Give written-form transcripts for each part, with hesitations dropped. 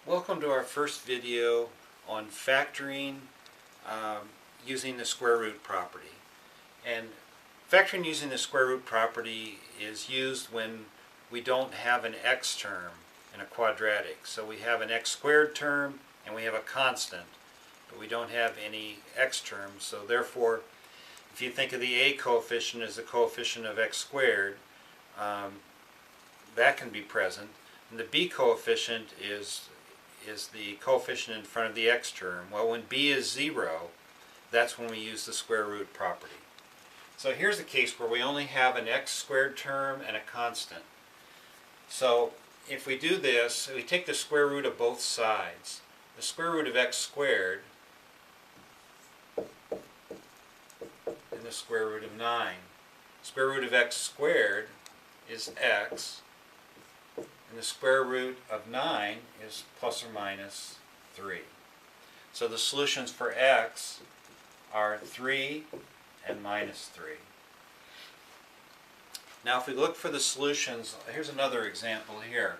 Welcome to our first video on factoring using the square root property. And factoring using the square root property is used when we don't have an x term in a quadratic. So we have an x squared term and we have a constant, but we don't have any x terms. So therefore, if you think of the a coefficient as the coefficient of x squared, that can be present. And the b coefficient is the coefficient in front of the x term. Well, when b is 0, that's when we use the square root property. So here's a case where we only have an x squared term and a constant. So if we do this, we take the square root of both sides. The square root of x squared and the square root of 9. Square root of x squared is x, and the square root of 9 is plus or minus 3. So the solutions for x are 3 and minus 3. Now if we look for the solutions, here's another example here.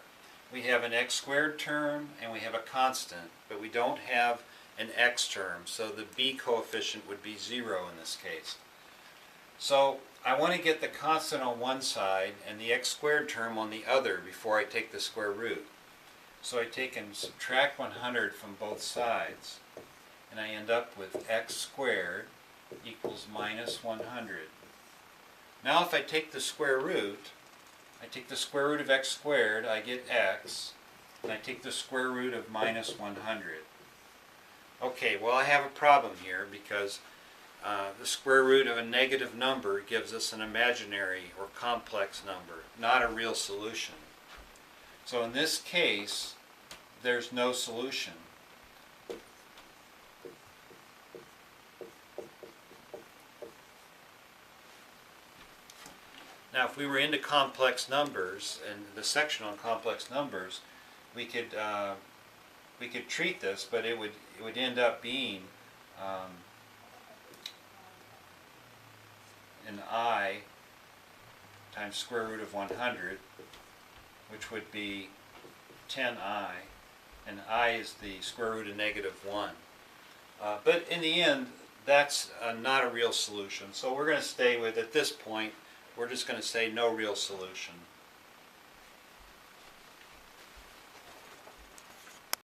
We have an x squared term and we have a constant, but we don't have an x term, so the b coefficient would be 0 in this case. So I want to get the constant on one side and the x squared term on the other before I take the square root. So I take and subtract 100 from both sides, and I end up with x squared equals minus 100. Now if I take the square root, I take the square root of x squared, I get x, and I take the square root of minus 100. Okay, well I have a problem here because the square root of a negative number gives us an imaginary or complex number, not a real solution. So in this case, there's no solution. Now if we were into complex numbers, and the section on complex numbers, we could treat this, but it would end up being an I times square root of 100, which would be 10I, and I is the square root of negative 1. But in the end, that's not a real solution. So we're going to stay with, at this point, we're just going to say no real solution.